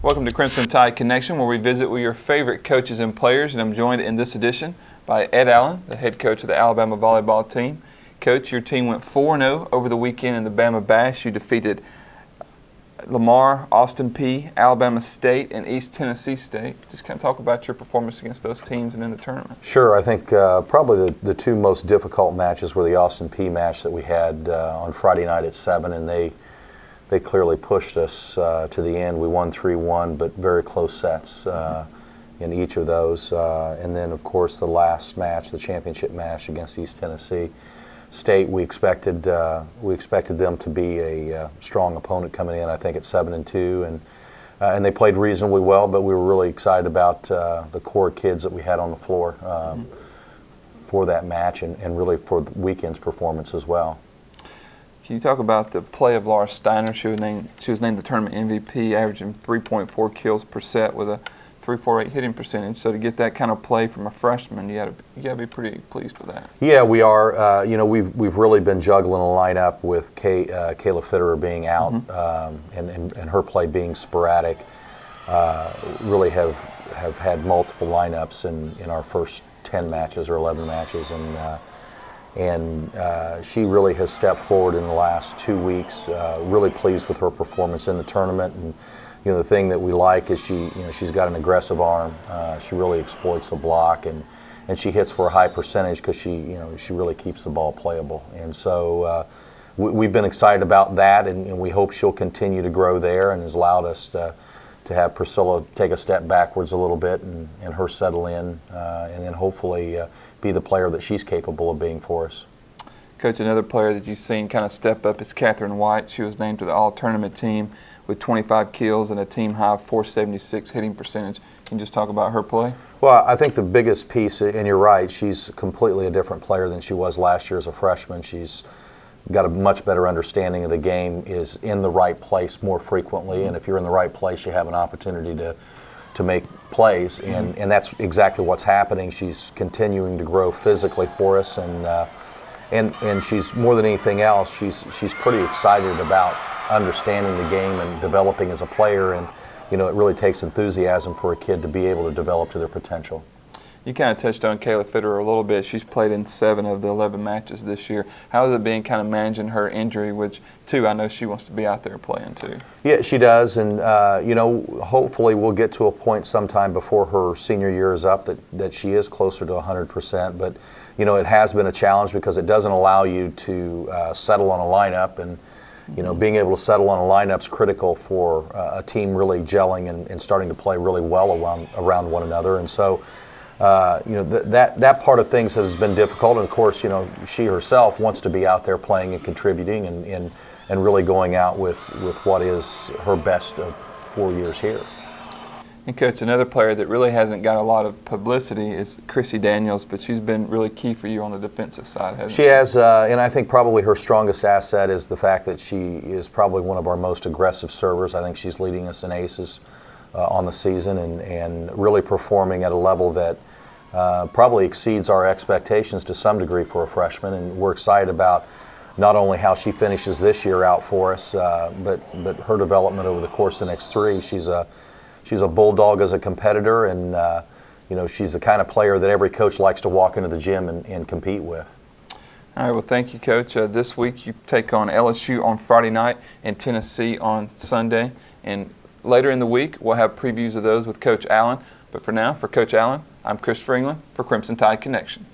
Welcome to Crimson Tide Connection, where we visit with your favorite coaches and players, and I'm joined in this edition by Ed Allen, the head coach of the Alabama volleyball team. Coach, your team went 4-0 over the weekend in the Bama Bash. You defeated Lamar, Austin Peay, Alabama State, and East Tennessee State. Just kind of talk about your performance against those teams and in the tournament. Sure. I think probably the two most difficult matches were the Austin Peay match that we had on Friday night at 7, and they clearly pushed us to the end. We won 3-1, but very close sets in each of those. And then, of course, the last match, the championship match against East Tennessee State, we expected them to be a strong opponent coming in. I think at 7-2, and they played reasonably well. But we were really excited about the core kids that we had on the floor for that match, and really for the weekend's performance as well. Can you talk about the play of Laura Steiner? She was named the tournament MVP, averaging 3.4 kills per set with a .348 hitting percentage. So to get that kind of play from a freshman, you got to be pretty pleased with that. Yeah, we are. We've really been juggling a lineup with Kayla Fitterer being out and her play being sporadic. Really have had multiple lineups in our first 10 matches or 11 matches, and she really has stepped forward in the last 2 weeks. Really pleased with her performance in the tournament, and the thing that we like is she's got an aggressive arm. She really exploits the block, and she hits for a high percentage because she really keeps the ball playable. And so we've been excited about that, and we hope she'll continue to grow there, and has allowed us to have Priscilla take a step backwards a little bit and her settle in, and then hopefully be the player that she's capable of being for us. Coach, another player that you've seen kind of step up is Catherine White. She was named to the all-tournament team with 25 kills and a team-high .476 hitting percentage. Can you just talk about her play? Well, I think the biggest piece, and you're right, she's completely a different player than she was last year as a freshman. She's got a much better understanding of the game, is in the right place more frequently, and if you're in the right place, you have an opportunity to make plays, and that's exactly what's happening. She's continuing to grow physically for us, and she's, more than anything else, she's pretty excited about understanding the game and developing as a player, and it really takes enthusiasm for a kid to be able to develop to their potential. You kind of touched on Kayla Fitterer a little bit. She's played in 7 of the 11 matches this year. How is it being kind of managing her injury, which, too, I know she wants to be out there playing, too? Yeah, she does, and, hopefully we'll get to a point sometime before her senior year is up that she is closer to 100%, but, it has been a challenge because it doesn't allow you to settle on a lineup, and, being able to settle on a lineup is critical for a team really gelling and starting to play really well around one another, and so that part of things has been difficult, and of course, she herself wants to be out there playing and contributing and really going out with what is her best of 4 years here. And Coach, another player that really hasn't got a lot of publicity is Chrissy Daniels, but she's been really key for you on the defensive side, hasn't she? She has, and I think probably her strongest asset is the fact that she is probably one of our most aggressive servers. I think she's leading us in aces on the season, and really performing at a level that probably exceeds our expectations to some degree for a freshman, and we're excited about not only how she finishes this year out for us, but her development over the course of the next 3. She's a bulldog as a competitor, and she's the kind of player that every coach likes to walk into the gym and compete with. All right, well, thank you, Coach. This week you take on LSU on Friday night and Tennessee on Sunday, and later in the week we'll have previews of those with Coach Allen. But for now, for Coach Allen, I'm Chris Fringland for Crimson Tide Connection.